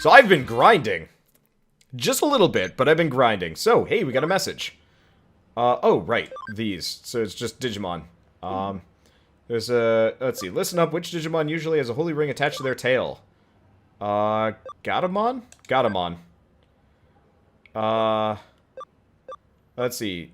So I've been grinding. Just a little bit, but I've been grinding. So, hey, we got a message. Oh, right. These. So it's just Digimon. There's a... Let's see. Listen up. Which Digimon usually has a holy ring attached to their tail? Gatomon? Gatomon. Let's see.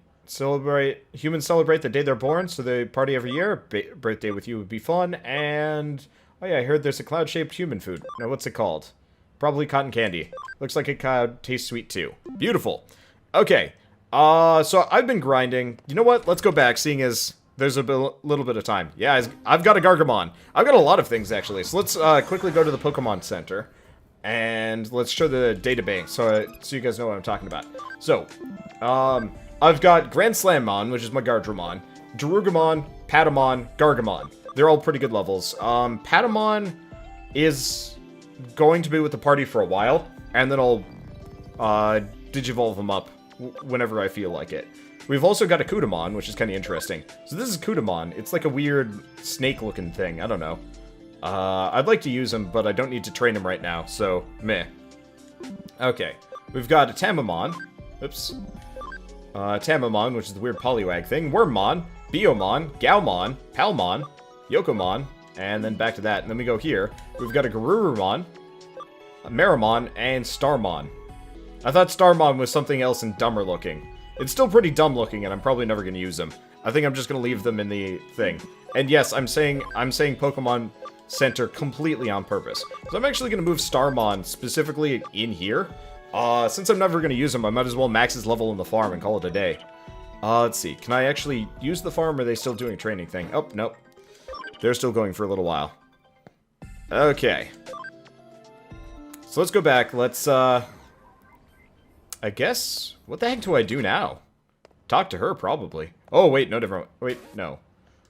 Humans celebrate the day they're born, so they party every year. Birthday with you would be fun. And... Oh yeah, I heard there's a cloud-shaped human food. Now, what's it called? Probably cotton candy. Looks like a cloud. Tastes sweet, too. Beautiful. Okay. So I've been grinding. You know what? Let's go back, seeing as there's a little bit of time. Yeah, I've got a Gargamon. I've got a lot of things, actually. So let's quickly go to the Pokemon Center. And let's show the databank so you guys know what I'm talking about. So, I've got Grand Slammon, which is my Gardevoir, Darugamon, Patamon, Gargamon. They're all pretty good levels. Patamon is going to be with the party for a while, and then I'll Digivolve them up whenever I feel like it. We've also got a Kudamon, which is kind of interesting. So this is Kudamon. It's like a weird snake-looking thing. I don't know. I'd like to use him, but I don't need to train him right now, so meh. Okay. We've got a Tamamon. Oops. Tamamon, which is the weird Poliwag thing. Wormmon, Biomon, Gaomon, Palmon, Yokomon, and then back to that. And then we go here. We've got a Garurumon, a Marimon, and Starmon. I thought Starmon was something else and dumber looking. It's still pretty dumb looking, and I'm probably never going to use them. I think I'm just going to leave them in the thing. And yes, I'm saying Pokemon Center completely on purpose. So I'm actually going to move Starmon specifically in here. Since I'm never going to use him, I might as well max his level in the farm and call it a day. Let's see. Can I actually use the farm, or are they still doing a training thing? Oh, nope. They're still going for a little while. Okay. So let's go back. Let's, I guess... What the heck do I do now? Talk to her, probably. Oh, wait, no, different. Wait, no.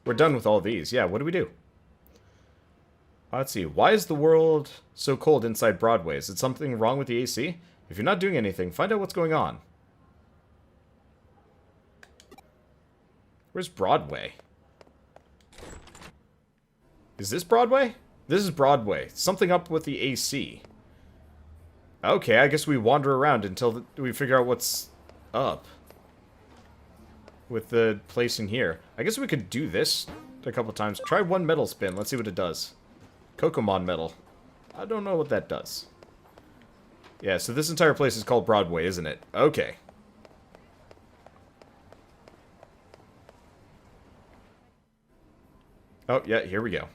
We're done with all these. Yeah, what do we do? Let's see. Why is the world so cold inside Broadway? Is it something wrong with the AC? If you're not doing anything, find out what's going on. Where's Broadway? Is this Broadway? This is Broadway. Something up with the AC. Okay, I guess we wander around until we figure out what's up with the place in here. I guess we could do this a couple times. Try one metal spin. Let's see what it does. Kokomon metal. I don't know what that does. Yeah, so this entire place is called Broadway, isn't it? Okay. Oh, yeah, here we go.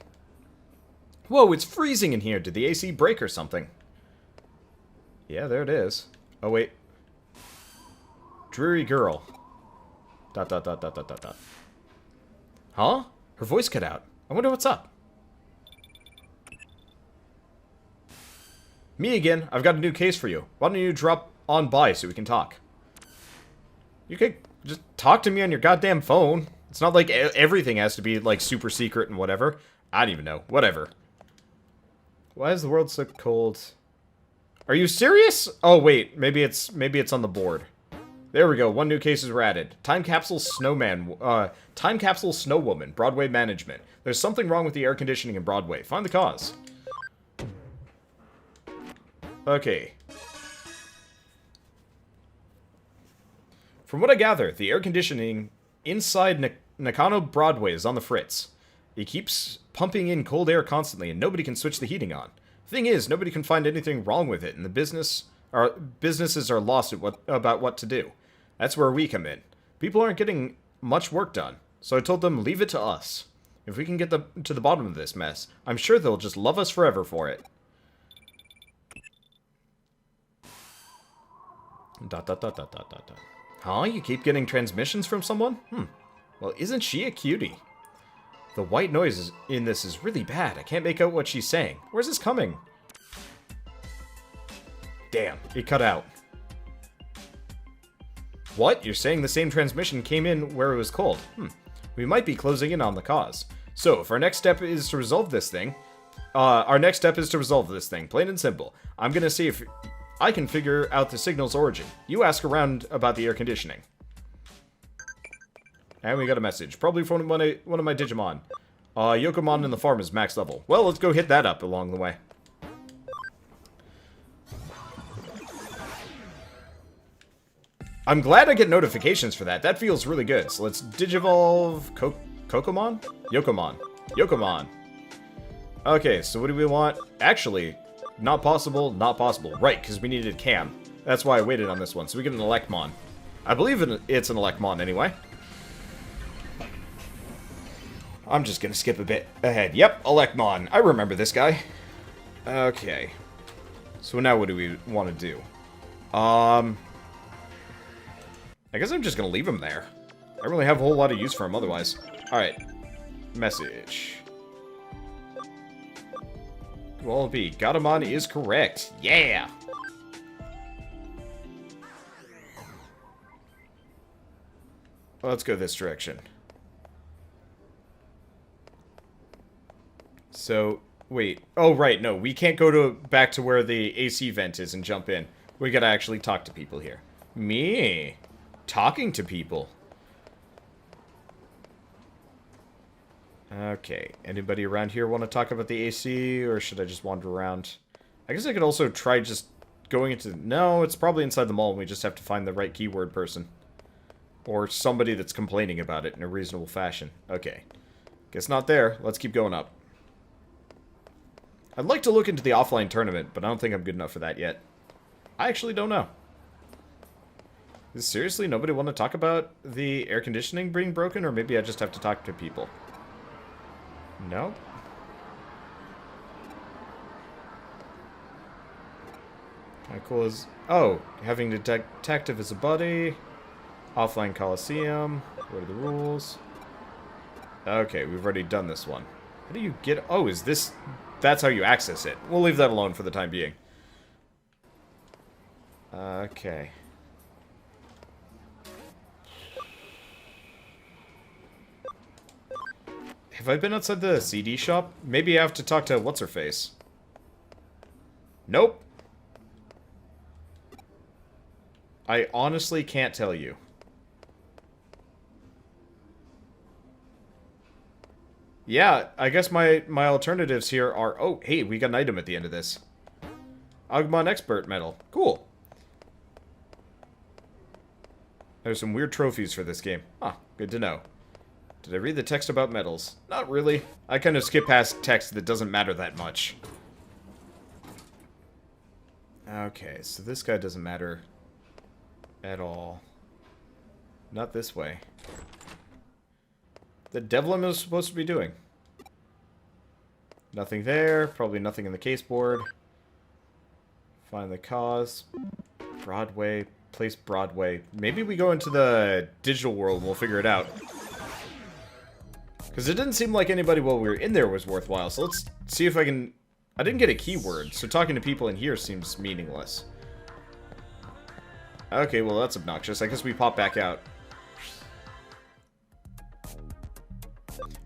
Whoa, it's freezing in here. Did the AC break or something? Yeah, there it is. Oh, wait. Dreary girl. ... Huh? Her voice cut out. I wonder what's up. Me again. I've got a new case for you. Why don't you drop on by so we can talk? You could just talk to me on your goddamn phone. It's not like everything has to be, like, super secret and whatever. I don't even know. Whatever. Why is the world so cold? Are you serious? Oh, wait. Maybe it's on the board. There we go. One new case is added. Time Capsule Snowman. Time Capsule Snowwoman. Broadway Management. There's something wrong with the air conditioning in Broadway. Find the cause. Okay. From what I gather, the air conditioning inside Nakano Broadway is on the fritz. It keeps pumping in cold air constantly, and nobody can switch the heating on. Thing is, nobody can find anything wrong with it, and businesses are lost about what to do. That's where we come in. People aren't getting much work done, so I told them leave it to us. If we can get to the bottom of this mess, I'm sure they'll just love us forever for it. ... Huh? You keep getting transmissions from someone? Well, isn't she a cutie? The white noise in this is really bad. I can't make out what she's saying. Where's this coming? Damn, it cut out. What? You're saying the same transmission came in where it was cold? We might be closing in on the cause. So, if our next step is to resolve this thing... plain and simple. I'm gonna see if I can figure out the signal's origin. You ask around about the air conditioning. And we got a message. Probably from one of my Digimon. Yokomon in the farm is max level. Well, let's go hit that up along the way. I'm glad I get notifications for that. That feels really good. So let's Digivolve Kokomon? Yokomon. Yokomon. Okay, so what do we want? Actually, not possible, not possible. Right, because we needed Cam. That's why I waited on this one. So we get an Electmon. I believe it's an Electmon anyway. I'm just gonna skip a bit ahead. Yep, Electmon. I remember this guy. Okay. So now what do we want to do? I guess I'm just gonna leave him there. I don't really have a whole lot of use for him otherwise. Alright. Message. Well, B. Gatomon is correct. Yeah! Well, let's go this direction. So, wait. Oh, right, no. We can't go back to where the AC vent is and jump in. We gotta actually talk to people here. Me? Talking to people. Okay. Anybody around here want to talk about the AC, or should I just wander around? I guess I could also try just going into... No, it's probably inside the mall, and we just have to find the right keyword person. Or somebody that's complaining about it in a reasonable fashion. Okay. Guess not there. Let's keep going up. I'd like to look into the offline tournament, but I don't think I'm good enough for that yet. I actually don't know. Is seriously nobody want to talk about the air conditioning being broken, or maybe I just have to talk to people? No? How cool is... Oh, having a detective as a buddy. Offline Coliseum. What are the rules? Okay, we've already done this one. How do you get... Oh, is this... That's how you access it. We'll leave that alone for the time being. Okay. Have I been outside the CD shop? Maybe I have to talk to what's-her-face. Nope. I honestly can't tell you. Yeah, I guess my alternatives here are... Oh, hey, we got an item at the end of this. Agumon Expert Medal. Cool. There's some weird trophies for this game. Huh, good to know. Did I read the text about medals? Not really. I kind of skip past text that doesn't matter that much. Okay, so this guy doesn't matter at all. Not this way. The devil am I supposed to be doing? Nothing there. Probably nothing in the caseboard. Find the cause. Broadway. Place Broadway. Maybe we go into the digital world and we'll figure it out. Because it didn't seem like anybody while we were in there was worthwhile. So let's see if I can... I didn't get a keyword, so talking to people in here seems meaningless. Okay, well that's obnoxious. I guess we pop back out.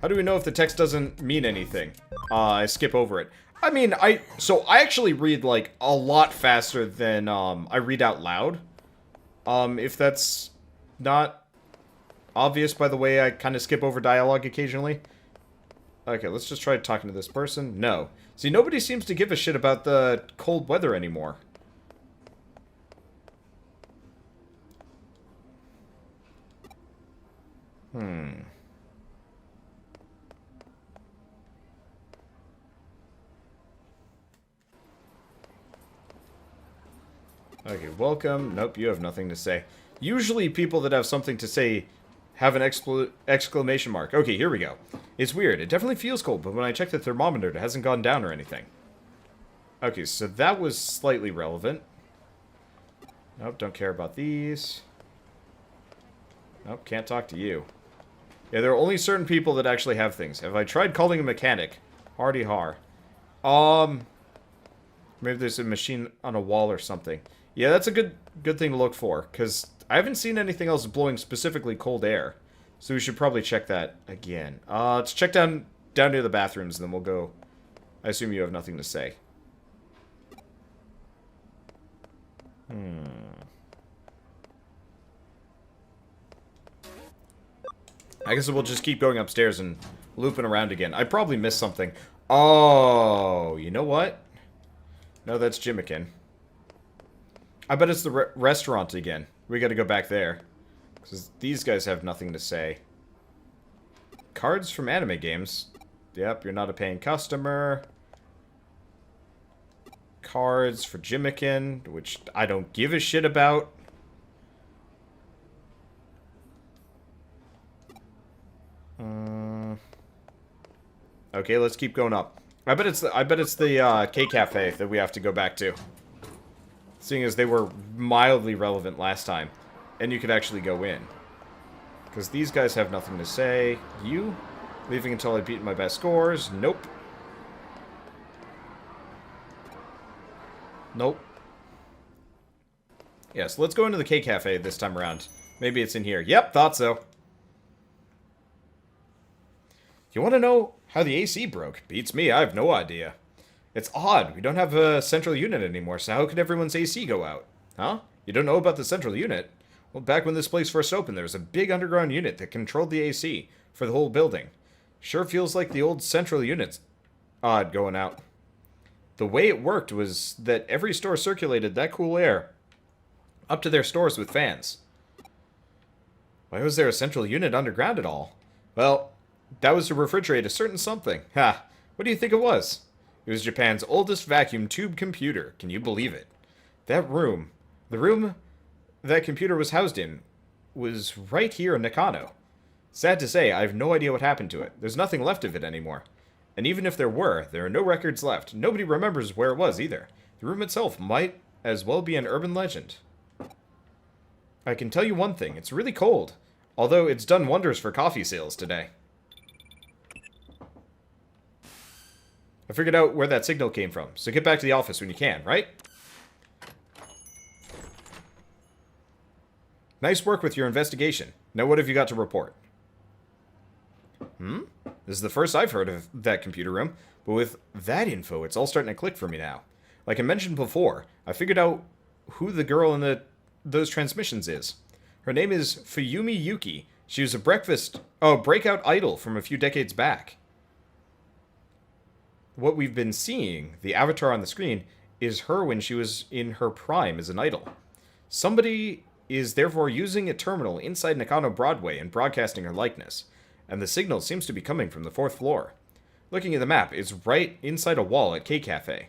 How do we know if the text doesn't mean anything? I skip over it. I mean, so I actually read, like, a lot faster than, I read out loud. If that's not obvious by the way I kind of skip over dialogue occasionally. Okay, let's just try talking to this person. No. See, nobody seems to give a shit about the cold weather anymore. Okay, welcome. Nope, you have nothing to say. Usually people that have something to say have an exclamation mark. Okay, here we go. It's weird. It definitely feels cold, but when I check the thermometer, it hasn't gone down or anything. Okay, so that was slightly relevant. Nope, don't care about these. Nope, can't talk to you. Yeah, there are only certain people that actually have things. Have I tried calling a mechanic? Hardy har. Maybe there's a machine on a wall or something. Yeah, that's a good thing to look for, because I haven't seen anything else blowing specifically cold air. So we should probably check that again. Let's check down near the bathrooms, and then we'll go. I assume you have nothing to say. I guess we'll just keep going upstairs and looping around again. I probably missed something. Oh, you know what? No, that's Jimmikin. I bet it's the restaurant again. We gotta go back there. Because these guys have nothing to say. Cards from anime games. Yep, you're not a paying customer. Cards for Jimmikin, which I don't give a shit about. Okay, let's keep going up. I bet it's the K Cafe that we have to go back to. Seeing as they were mildly relevant last time. And you could actually go in. Because these guys have nothing to say. You? Leaving until I beat my best scores? Nope. Nope. Yes, let's go into the K Cafe this time around. Maybe it's in here. Yep, thought so. You want to know how the AC broke? Beats me, I have no idea. It's odd, we don't have a central unit anymore, so how could everyone's AC go out? Huh? You don't know about the central unit? Well, back when this place first opened, there was a big underground unit that controlled the AC for the whole building. Sure feels like the old central unit's odd going out. The way it worked was that every store circulated that cool air up to their stores with fans. Why was there a central unit underground at all? Well, that was to refrigerate a certain something. Ha! What do you think it was? It was Japan's oldest vacuum tube computer. Can you believe it? That room, the room that computer was housed in, was right here in Nakano. Sad to say, I have no idea what happened to it. There's nothing left of it anymore. And even if there are no records left. Nobody remembers where it was either. The room itself might as well be an urban legend. I can tell you one thing, it's really cold. Although it's done wonders for coffee sales today. I figured out where that signal came from, so get back to the office when you can, right? Nice work with your investigation. Now what have you got to report? This is the first I've heard of that computer room, but with that info, it's all starting to click for me now. Like I mentioned before, I figured out who the girl in those transmissions is. Her name is Fuyumi Yuki. She was a breakout idol from a few decades back. What we've been seeing, the avatar on the screen, is her when she was in her prime as an idol. Somebody is therefore using a terminal inside Nakano Broadway and broadcasting her likeness, and the signal seems to be coming from the 4th floor. Looking at the map, it's right inside a wall at K Cafe.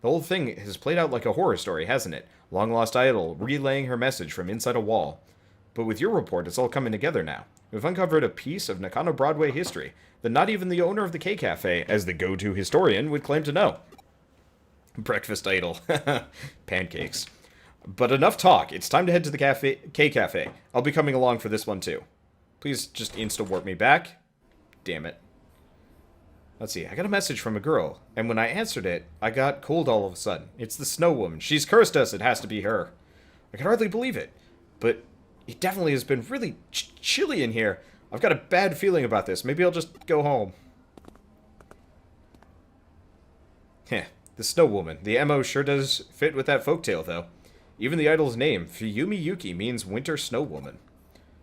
The whole thing has played out like a horror story, hasn't it? Long-lost idol relaying her message from inside a wall. But with your report, it's all coming together now. We've uncovered a piece of Nakano Broadway history that not even the owner of the K Cafe, as the go-to historian, would claim to know. Breakfast idol. Pancakes. But enough talk. It's time to head to the K Cafe. I'll be coming along for this one too. Please just insta-warp me back. Damn it. Let's see. I got a message from a girl, and when I answered it, I got cold all of a sudden. It's the Snow Woman. She's cursed us. It has to be her. I can hardly believe it. But it definitely has been really chilly in here. I've got a bad feeling about this. Maybe I'll just go home. Heh. The Snow Woman. The MO sure does fit with that folktale, though. Even the idol's name, Fuyumi Yuki, means Winter Snow Woman.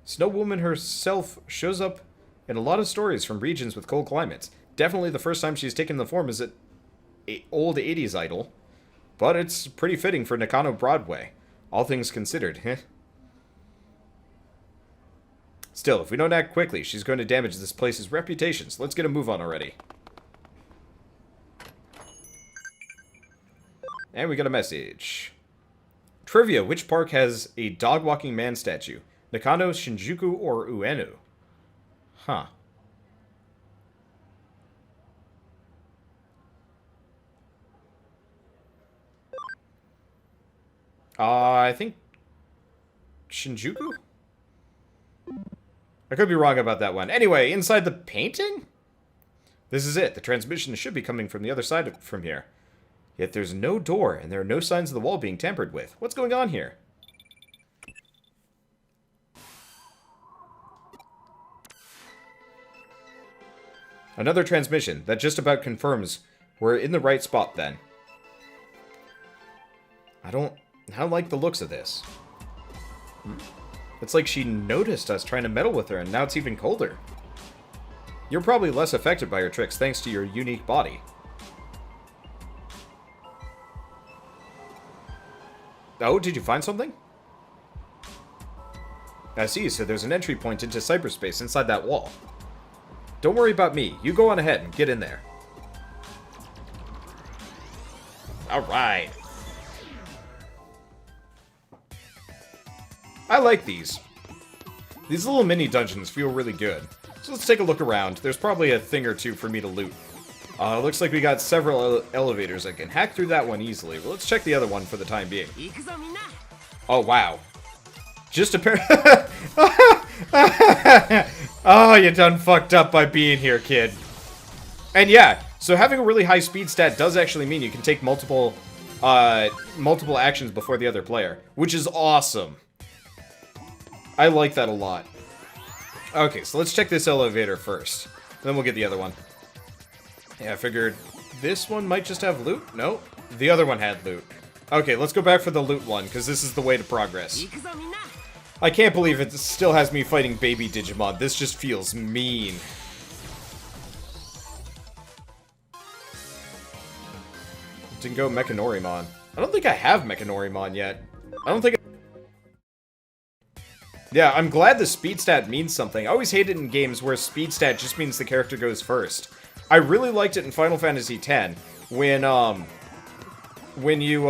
Snow Woman herself shows up in a lot of stories from regions with cold climates. Definitely the first time she's taken the form as an old 80s idol. But it's pretty fitting for Nakano Broadway. All things considered, heh. Still, if we don't act quickly, she's going to damage this place's reputation, so let's get a move on already. And we got a message. Trivia, which park has a dog-walking man statue? Nakano, Shinjuku, or Ueno? Huh. I think Shinjuku? I could be wrong about that one. Anyway, inside the painting? This is it. The transmission should be coming from the other side from here. Yet there's no door, and there are no signs of the wall being tampered with. What's going on here? Another transmission. That just about confirms we're in the right spot then. I don't like the looks of this. It's like she noticed us trying to meddle with her, and now it's even colder. You're probably less affected by her tricks thanks to your unique body. Oh, did you find something? I see, so there's an entry point into cyberspace inside that wall. Don't worry about me. You go on ahead and get in there. Alright. I like these. These little mini dungeons feel really good. So let's take a look around. There's probably a thing or two for me to loot. Looks like we got several elevators. I can hack through that one easily. Well, let's check the other one for the time being. Oh, wow. Just a pair... Oh, you done fucked up by being here, kid. And yeah, so having a really high speed stat does actually mean you can take multiple actions before the other player, which is awesome. I like that a lot. Okay, so let's check this elevator first. Then we'll get the other one. Yeah, I figured this one might just have loot. No, the other one had loot. Okay, let's go back for the loot one, because this is the way to progress. I can't believe it still has me fighting baby Digimon. This just feels mean. Dingo Mechanorimon. I don't think I have Mechanorimon yet. I don't think Yeah, I'm glad the speed stat means something. I always hate it in games where speed stat just means the character goes first. I really liked it in Final Fantasy X when you,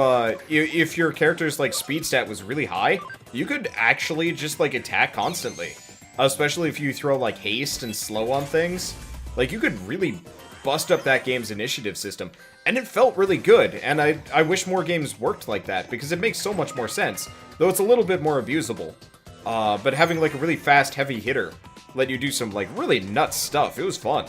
if your character's, like, speed stat was really high, you could actually just, like, attack constantly. Especially if you throw, like, haste and slow on things. Like, you could really bust up that game's initiative system. And it felt really good, and I wish more games worked like that, because it makes so much more sense. Though it's a little bit more abusable. But having, like, a really fast, heavy hitter let you do some, like, really nuts stuff. It was fun.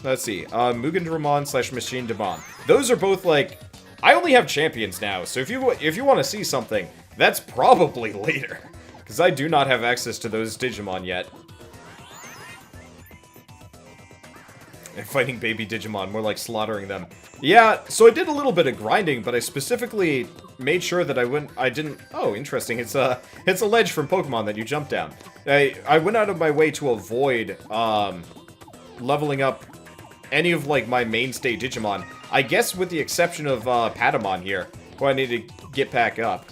Let's see. Mugendramon / Machine Demon. Those are both, like... I only have champions now, so if you want to see something, that's probably later. Because I do not have access to those Digimon yet. And fighting baby Digimon, more like slaughtering them. Yeah, so I did a little bit of grinding, but I specifically made sure that I didn't... Oh, interesting. It's a ledge from Pokemon that you jump down. I went out of my way to avoid leveling up any of, like, my mainstay Digimon. I guess with the exception of Patamon here, who I need to get back up.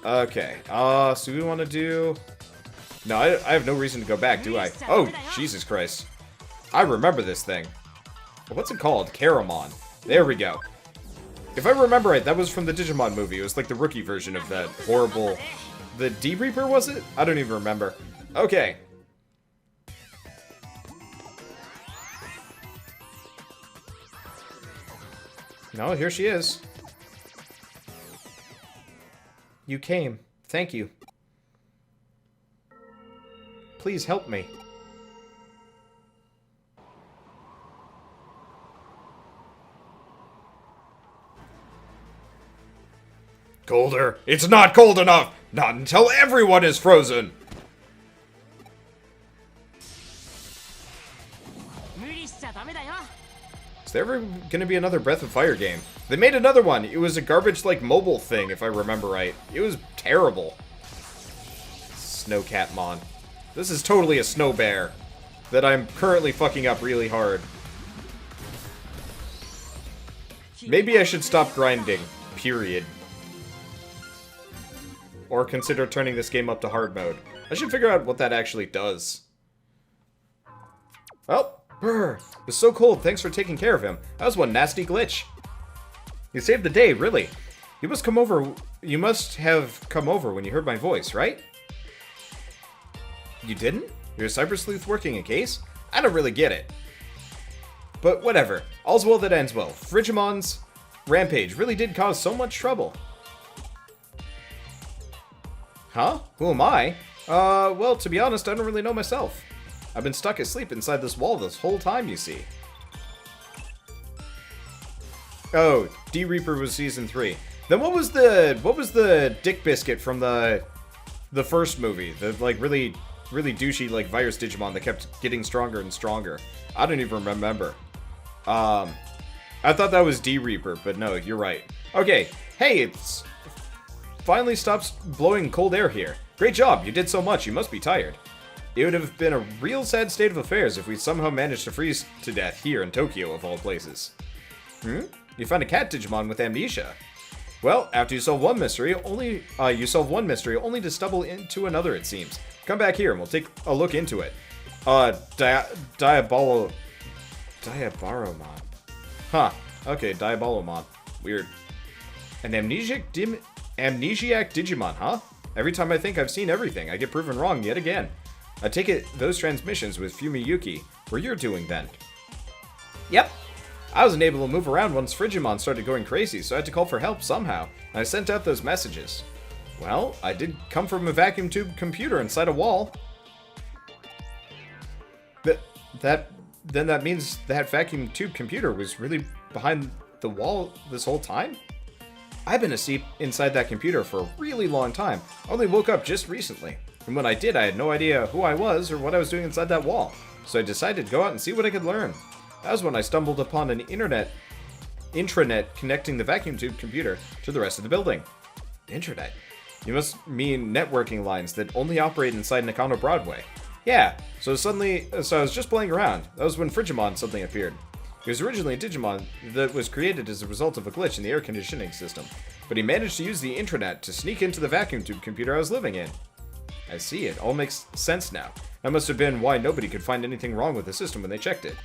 Okay, so we want to do... No, I have no reason to go back, do I? Oh, Jesus Christ. I remember this thing. What's it called? Caramon. There we go. If I remember right, that was from the Digimon movie. It was like the rookie version of that horrible... The D-Reaper, was it? I don't even remember. Okay. No, here she is. You came. Thank you. Please help me. Colder. It's not cold enough. Not until everyone is frozen. Is there ever gonna be another Breath of Fire game? They made another one. It was a garbage, like, mobile thing, if I remember right. It was terrible. Snowcatmon. This is totally a snow bear that I'm currently fucking up really hard. Maybe I should stop grinding. Period. Or consider turning this game up to hard mode. I should figure out what that actually does. Well, brr, it was so cold. Thanks for taking care of him. That was one nasty glitch. You saved the day, really. You must have come over when you heard my voice, right? You didn't? You're a cyber sleuth working a case? I don't really get it. But whatever. All's well that ends well. Frigimon's rampage really did cause so much trouble. Huh? Who am I? Well, to be honest, I don't really know myself. I've been stuck asleep inside this wall this whole time, you see. Oh, D-Reaper was Season 3. Then what was the Dick Biscuit from the first movie? The, like, really douchey, like, virus Digimon that kept getting stronger and stronger. I don't even remember. I thought that was D-Reaper, but no, you're right. Okay, hey, it's... Finally stops blowing cold air here. Great job, you did so much, you must be tired. It would have been a real sad state of affairs if we somehow managed to freeze to death here in Tokyo, of all places. Hmm? You found a cat Digimon with amnesia. Well, after you solve one mystery, only to stumble into another, it seems. Come back here and we'll take a look into it. Diabolomon. Huh. Okay, Diabolomon. Weird. An amnesiac Digimon, huh? Every time I think I've seen everything, I get proven wrong yet again. I take it those transmissions with Fumiyuki were you're doing then. Yep. I wasn't able to move around once Frigimon started going crazy, so I had to call for help somehow, and I sent out those messages. Well, I did come from a vacuum tube computer inside a wall. Then that means that vacuum tube computer was really behind the wall this whole time? I've been asleep inside that computer for a really long time. I only woke up just recently. And when I did, I had no idea who I was or what I was doing inside that wall. So I decided to go out and see what I could learn. That was when I stumbled upon an intranet connecting the vacuum tube computer to the rest of the building. Intranet? You must mean networking lines that only operate inside Nakano Broadway. Yeah, so I was just playing around. That was when Frigimon suddenly appeared. He was originally a Digimon that was created as a result of a glitch in the air conditioning system, but he managed to use the intranet to sneak into the vacuum tube computer I was living in. I see, it all makes sense now. That must have been why nobody could find anything wrong with the system when they checked it.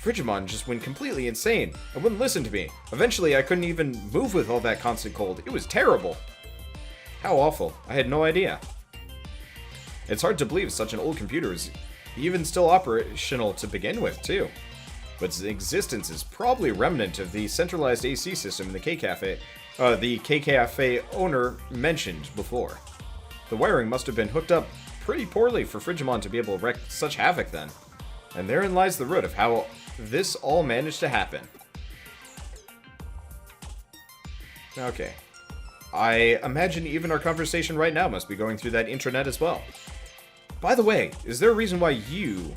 Frigimon just went completely insane and wouldn't listen to me. Eventually, I couldn't even move with all that constant cold. It was terrible. How awful. I had no idea. It's hard to believe such an old computer is even still operational to begin with, too. But its existence is probably a remnant of the centralized AC system in the K-Cafe owner mentioned before. The wiring must have been hooked up pretty poorly for Frigimon to be able to wreak such havoc then. And therein lies the root of how this all managed to happen. Okay. I imagine even our conversation right now must be going through that intranet as well. By the way, is there a reason why you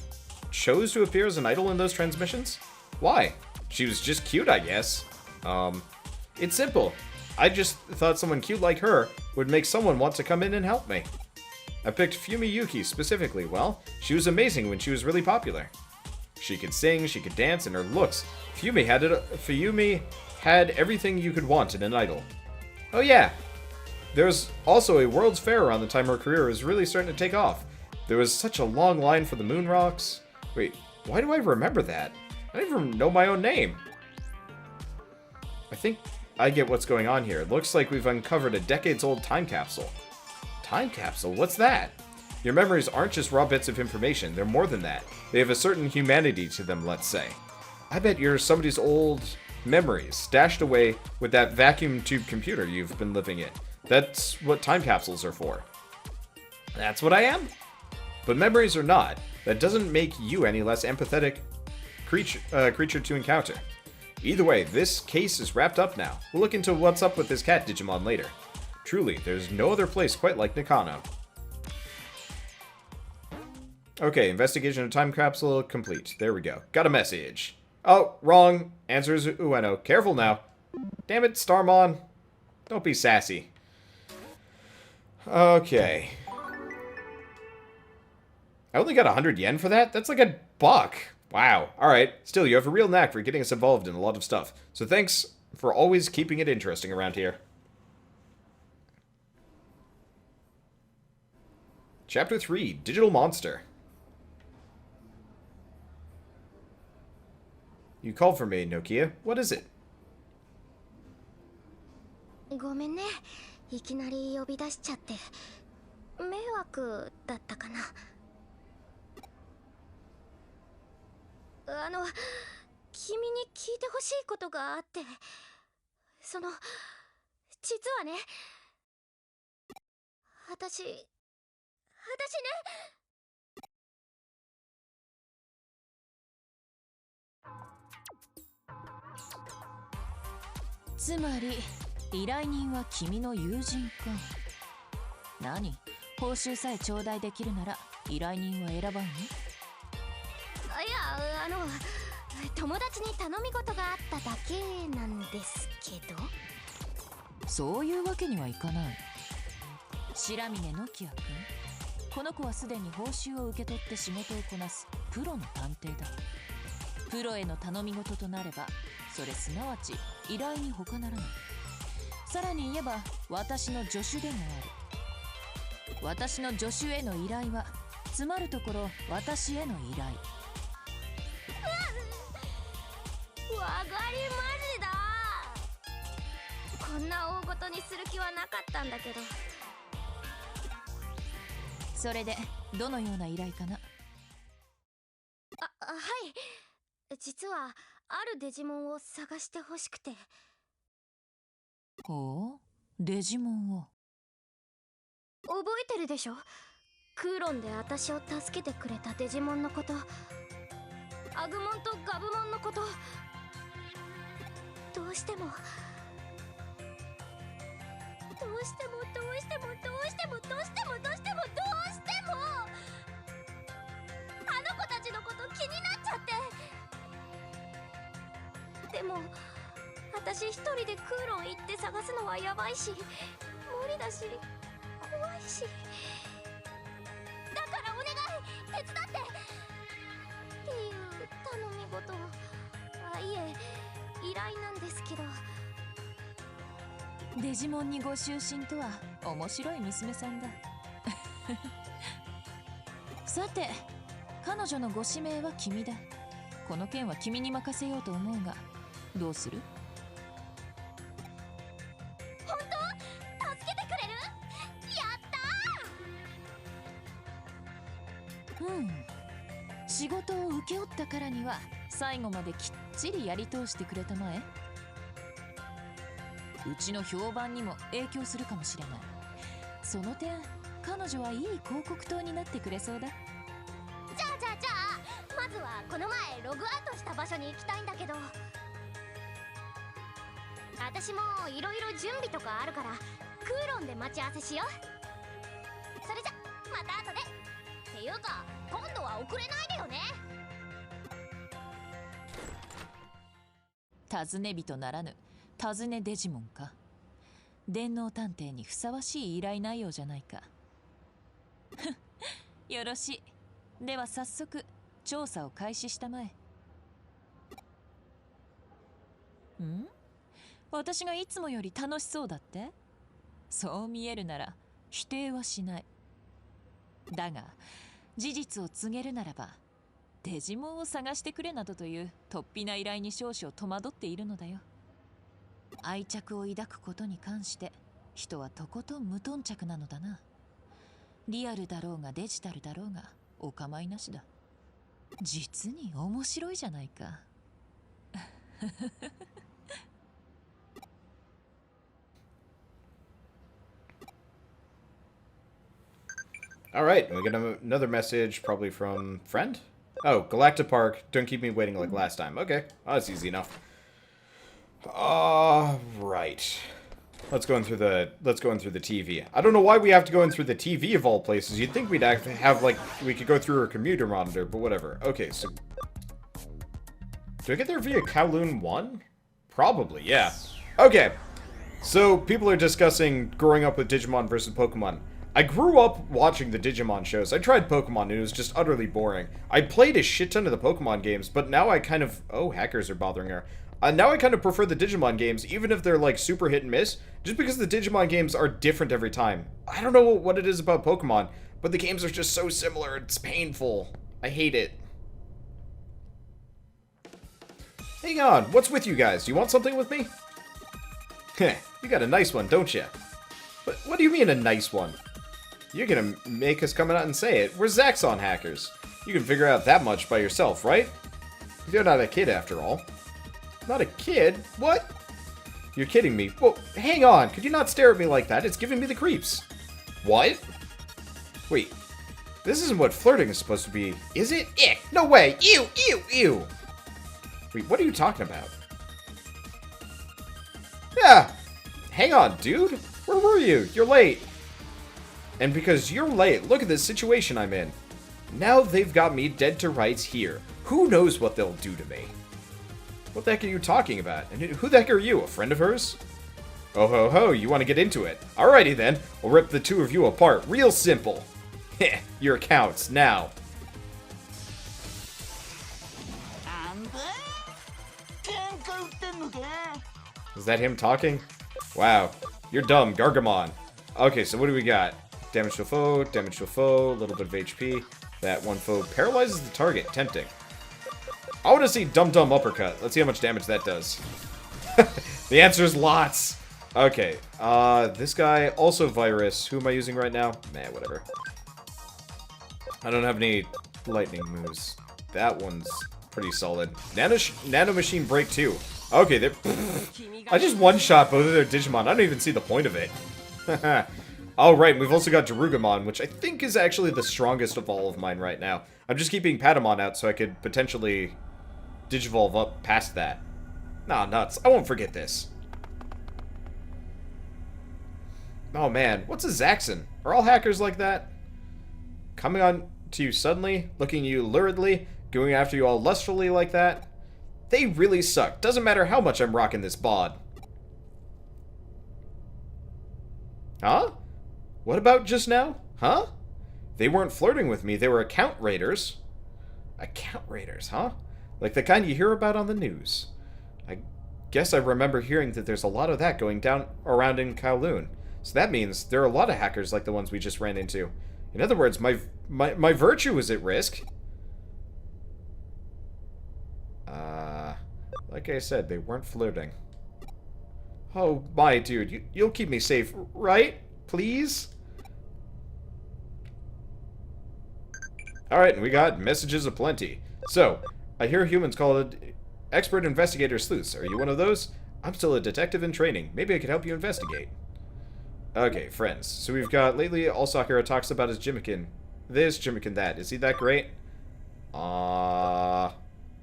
chose to appear as an idol in those transmissions? Why? She was just cute, I guess. It's simple. I just thought someone cute like her would make someone want to come in and help me. I picked Fumiyuki specifically. Well, she was amazing when she was really popular. She could sing, she could dance, and her looks. Fumi had everything you could want in an idol. Oh yeah, there was also a World's Fair around the time her career was really starting to take off. There was such a long line for the moon rocks. Wait, why do I remember that? I don't even know my own name. I think I get what's going on here. It looks like we've uncovered a decades-old time capsule. Time capsule? What's that? Your memories aren't just raw bits of information. They're more than that. They have a certain humanity to them, let's say. I bet you're somebody's old memories stashed away with that vacuum tube computer you've been living in. That's what time capsules are for. That's what I am? But memories or not, that doesn't make you any less empathetic creature to encounter. Either way, this case is wrapped up now. We'll look into what's up with this cat Digimon later. Truly, there's no other place quite like Nakano. Okay, investigation of time capsule complete. There we go. Got a message. Oh, wrong. Answer is Ueno. Careful now. Damn it, Starmon. Don't be sassy. Okay. I only got 100 yen for that? That's like $1. Wow. Alright. Still, you have a real knack for getting us involved in a lot of stuff. So thanks for always keeping it interesting around here. Chapter 3, Digital Monster. You called for me, Nokia. What is it? ごめんね。いきなり呼び出しちゃって。迷惑だったかな。君に聞いてほしいことがあって。実はね。私ね。つまり依頼人は君の友人か。何？報酬さえ頂戴できるなら依頼人は選ばんの？いや、友達に頼み事があっただけなんですけど。そういうわけにはいかない。白峰ノキア君、この子はすでに報酬を受け取って仕事をこなすプロの探偵だ。プロへの頼み事となれば、それすなわち依頼に他ならない。さらに言えば私の助手でもある。私の助手への依頼はつまるところ私への依頼。わかりましだ。こんな大ごとにする気はなかったんだけど。それでどのような依頼かな。はい、実はあるデジモンを探してほしくて。ほう、デジモンを。覚えてるでしょ、クーロンで私を助けてくれたデジモンのこと、アグモンとガブモンのこと。どうしてもどうしてもどうしてもどうしてもどうしてもどうしてもどうしてもあの子たちのこと気になっちゃって。でも私一人でクーロン行って探すのはやばいし無理だし怖いし、だからお願い手伝ってっていう頼み事。いえ依頼なんですけど。デジモンにご就寝とは面白い娘さんだ。さて、彼女のご指名は君だ。この件は君に任せようと思うが、どうする？本当？助けてくれる？やったー！仕事を請け負ったからには最後まできっちりやり通してくれたまえ。うちの評判にも影響するかもしれない。その点彼女はいい広告塔になってくれそうだ。じゃあまずはこの前ログアウトした場所に行きたいんだけど。私もいろいろ準備とかあるからクーロンで待ち合わせしよう。それじゃまた後で。っていうか今度は遅れないでよね。尋ね人ならぬ尋ねデジモンか。電脳探偵にふさわしい依頼内容じゃないか。よろしい。では早速調査を開始したまえ。私がいつもより楽しそうだって？そう見えるなら否定はしない。だが事実を告げるならば、デジモンを探してくれなどという突飛な依頼に少々戸惑っているのだよ。愛着を抱くことに関して人はとことん無頓着なのだな。リアルだろうがデジタルだろうがお構いなしだ。実に面白いじゃないか。All right, we get another message, probably from friend. Oh, Galactic Park. Don't keep me waiting like last time. Okay, oh, that's easy enough. Right. Let's go in through the TV. I don't know why we have to go in through the TV of all places. You'd think we'd have like we could go through our computer monitor, but whatever. Okay, so do I get there via Kowloon 1? Probably, yeah. Okay. So people are discussing growing up with Digimon versus Pokemon. I grew up watching the Digimon shows. I tried Pokemon and it was just utterly boring. I played a shit ton of the Pokemon games, but now I kind of... Oh, hackers are bothering her. Now I kind of prefer the Digimon games, even if they're like super hit and miss, just because the Digimon games are different every time. I don't know what it is about Pokemon, but the games are just so similar. It's painful. I hate it. Hang on, what's with you guys? You want something with me? Heh, you got a nice one, don't you? What do you mean a nice one? You're gonna make us come out and say it. We're Zaxxon hackers. You can figure out that much by yourself, right? You're not a kid after all. Not a kid? What? You're kidding me. Well, hang on. Could you not stare at me like that? It's giving me the creeps. What? Wait. This isn't what flirting is supposed to be, is it? Ick. No way. Ew, ew, ew. Wait, what are you talking about? Yeah. Hang on, dude. Where were you? You're late. And because you're late, look at this situation I'm in. Now they've got me dead to rights here. Who knows what they'll do to me? What the heck are you talking about? And who the heck are you, a friend of hers? Oh ho ho, you want to get into it. Alrighty then, we'll rip the two of you apart real simple. Heh, your accounts, now. Is that him talking? Wow. You're dumb, Gargamon. Okay, so what do we got? Damage to a foe, a little bit of HP. That one foe paralyzes the target. Tempting. I want to see Dum Dum Uppercut. Let's see how much damage that does. The answer is lots. Okay, this guy, also Virus. Who am I using right now? Nah, whatever. I don't have any lightning moves. That one's pretty solid. Nano Machine Break 2. Okay, I just one-shot both of their Digimon. I don't even see the point of it. Oh, right, we've also got Darugamon, which I think is actually the strongest of all of mine right now. I'm just keeping Patamon out so I could potentially Digivolve up past that. Nah, nuts. I won't forget this. Oh, man. What's a Zaxxon? Are all hackers like that? Coming on to you suddenly, looking at you luridly, going after you all lustfully like that? They really suck. Doesn't matter how much I'm rocking this bod. Huh? What about just now? Huh? They weren't flirting with me. They were account raiders. Account raiders, huh? Like the kind you hear about on the news. I guess I remember hearing that there's a lot of that going down around in Kowloon. So that means there are a lot of hackers like the ones we just ran into. In other words, my virtue is at risk. Like I said, they weren't flirting. Oh, my dude, you'll keep me safe, right? Please? Alright, we got messages aplenty. So, I hear humans call it expert investigator sleuths. Are you one of those? I'm still a detective in training. Maybe I could help you investigate. Okay, friends. So we've got, lately, all Sakura talks about his Jimikin. This, Jimikin that. Is he that great?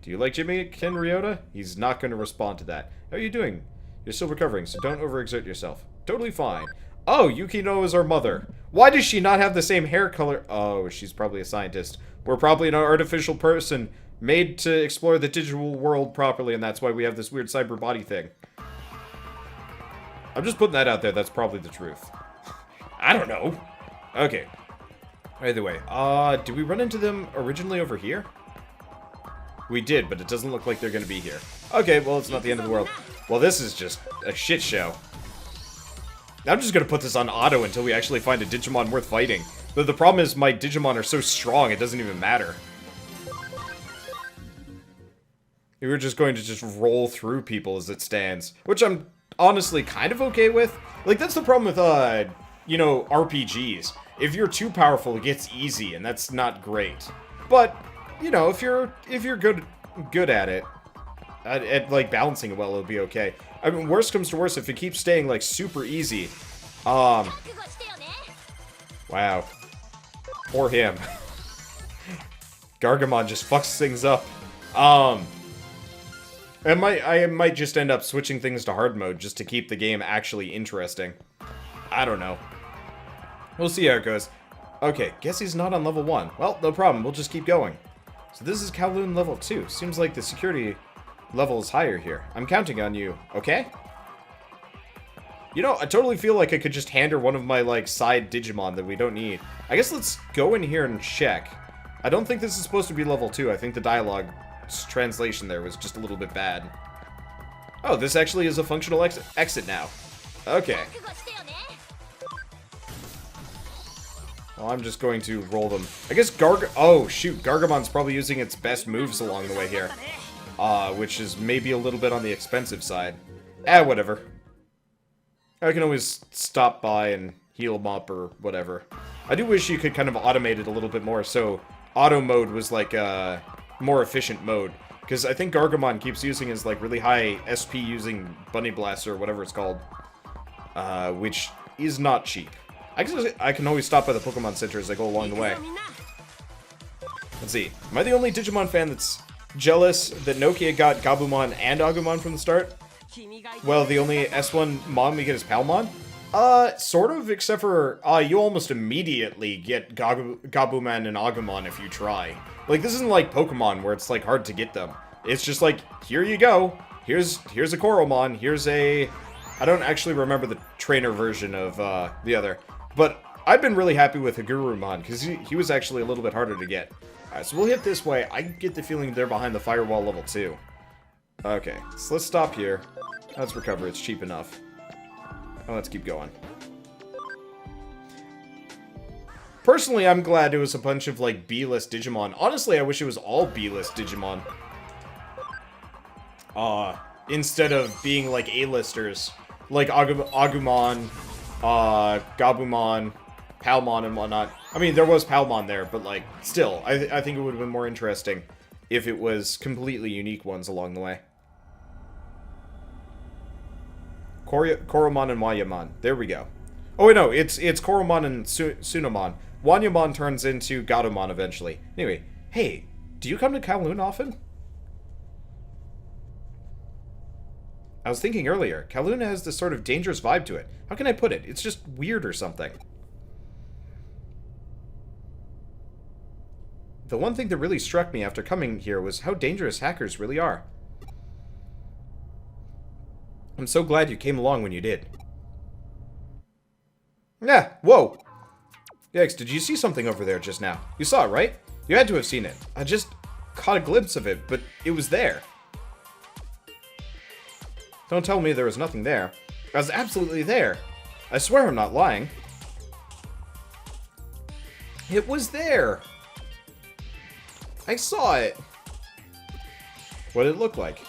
Do you like Jimikin, Ryota? He's not going to respond to that. How are you doing? You're still recovering, so don't overexert yourself. Totally fine. Oh, Yukino is our mother. Why does she not have the same hair color? Oh, she's probably a scientist. We're probably an artificial person made to explore the digital world properly, and that's why we have this weird cyber body thing. I'm just putting that out there. That's probably the truth. I don't know. Okay. Either way, did we run into them originally over here? We did, but it doesn't look like they're gonna be here. Okay, well, it's not the end of the world. Well, this is just a shit show. I'm just gonna put this on auto until we actually find a Digimon worth fighting. But the problem is my Digimon are so strong, it doesn't even matter. We were just going to just roll through people as it stands, which I'm honestly kind of okay with. Like, that's the problem with, you know, RPGs. If you're too powerful, it gets easy, and that's not great. But, you know, if you're good at it, at like balancing it well, it'll be okay. I mean, worst comes to worst, if it keeps staying like super easy. Wow. Poor him. Gargamon just fucks things up. I might just end up switching things to hard mode just to keep the game actually interesting. I don't know. We'll see how it goes. Okay, guess he's not on level 1. Well, no problem, we'll just keep going. So this is Kowloon level 2. Seems like the security level is higher here. I'm counting on you, okay? You know, I totally feel like I could just hand her one of my, like, side Digimon that we don't need. I guess let's go in here and check. I don't think this is supposed to be level 2. I think the dialogue translation there was just a little bit bad. Oh, this actually is a functional exit now. Okay. Well, I'm just going to roll them. I guess oh, shoot. Gargamon's probably using its best moves along the way here. Which is maybe a little bit on the expensive side. Whatever. I can always stop by and heal them up or whatever. I do wish you could kind of automate it a little bit more, so auto mode was like a more efficient mode. Because I think Gargamon keeps using his like really high SP using Bunny Blaster or whatever it's called. Which is not cheap. I can always stop by the Pokemon Center as I go along the way. Let's see. Am I the only Digimon fan that's jealous that Nokia got Gabumon and Agumon from the start? Well, the only S1 Mon we get is Palmon? Sort of, except for, you almost immediately get Gabumon and Agumon if you try. Like, this isn't like Pokemon where it's, like, hard to get them. It's just like, here you go. Here's a Coromon. Here's a... I don't actually remember the trainer version of, the other. But I've been really happy with Hagurumon, because he was actually a little bit harder to get. Alright, so we'll hit this way. I get the feeling they're behind the firewall level 2. Okay, so let's stop here. Let's recover, it's cheap enough. Oh, let's keep going. Personally, I'm glad it was a bunch of, like, B-list Digimon. Honestly, I wish it was all B-list Digimon. Instead of being, like, A-listers. Like Agumon, Gabumon, Palmon, and whatnot. I mean, there was Palmon there, but, like, still, I think it would have been more interesting if it was completely unique ones along the way. Koromon and Wanyamon. There we go. Oh, wait, no, it's Koromon and Tsunomon. Wanyamon turns into Gatomon eventually. Anyway, hey, do you come to Kowloon often? I was thinking earlier, Kowloon has this sort of dangerous vibe to it. How can I put it? It's just weird or something. The one thing that really struck me after coming here was how dangerous hackers really are. I'm so glad you came along when you did. Yeah, whoa! Yikes, did you see something over there just now? You saw it, right? You had to have seen it. I just caught a glimpse of it, but it was there. Don't tell me there was nothing there. I was absolutely there. I swear I'm not lying. It was there. I saw it. What did it look like?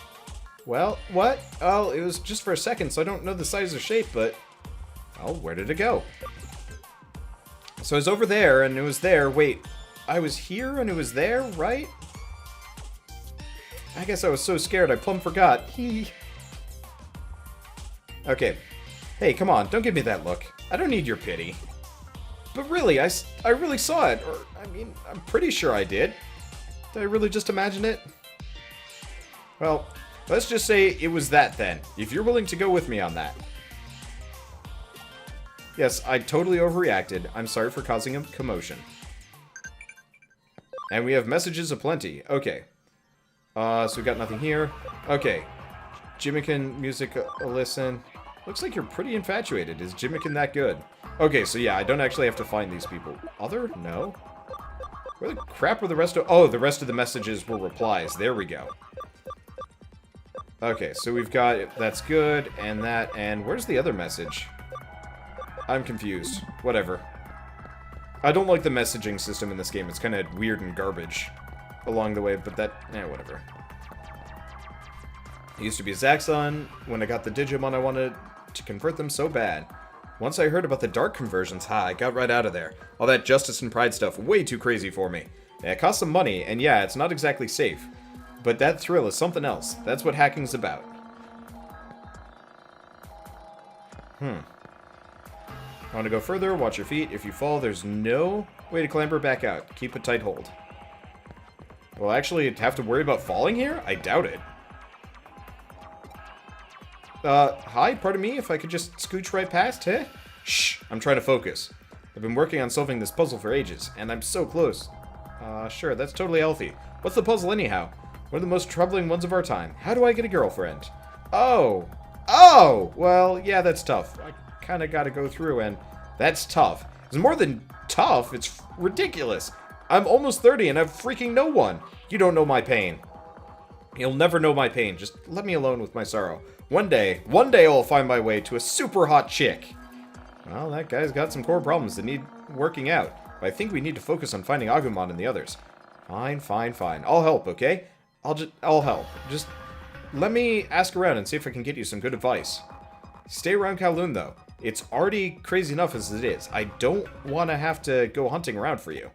Well, what? Oh, it was just for a second, so I don't know the size or shape, but... well, where did it go? So I was over there, and it was there. Wait, I was here, and it was there, right? I guess I was so scared I plumb forgot. Okay. Hey, come on, don't give me that look. I don't need your pity. But really, I really saw it. Or, I mean, I'm pretty sure I did. Did I really just imagine it? Well, let's just say it was that then, if you're willing to go with me on that. Yes, I totally overreacted. I'm sorry for causing a commotion. And we have messages aplenty. Okay. So we got nothing here. Okay. Jimikin music, listen. Looks like you're pretty infatuated. Is Jimikin that good? Okay, so yeah, I don't actually have to find these people. Other? No. Where the crap were the rest of... oh, the rest of the messages were replies. There we go. Okay, so we've got... that's good, and that, and where's the other message? I'm confused. Whatever. I don't like the messaging system in this game. It's kind of weird and garbage along the way, but that... whatever. I used to be a Zaxxon. When I got the Digimon, I wanted to convert them so bad. Once I heard about the dark conversions, I got right out of there. All that justice and pride stuff, way too crazy for me. Yeah, it costs some money, and yeah, it's not exactly safe. But that thrill is something else. That's what hacking's about. Want to go further? Watch your feet. If you fall, there's no way to clamber back out. Keep a tight hold. Well, actually, have to worry about falling here? I doubt it. Hi, pardon me, if I could just scooch right past, huh? Shh, I'm trying to focus. I've been working on solving this puzzle for ages, and I'm so close. Sure, that's totally healthy. What's the puzzle anyhow? One of the most troubling ones of our time. How do I get a girlfriend? Oh! Well, yeah, that's tough. I kinda gotta go through, and that's tough. It's more than tough, it's ridiculous. I'm almost 30 and I've freaking no one. You don't know my pain. You'll never know my pain. Just let me alone with my sorrow. One day I'll find my way to a super hot chick. Well, that guy's got some core problems that need working out. But I think we need to focus on finding Agumon and the others. Fine. I'll help, okay? I'll help. Just let me ask around and see if I can get you some good advice. Stay around Kowloon, though. It's already crazy enough as it is. I don't want to have to go hunting around for you.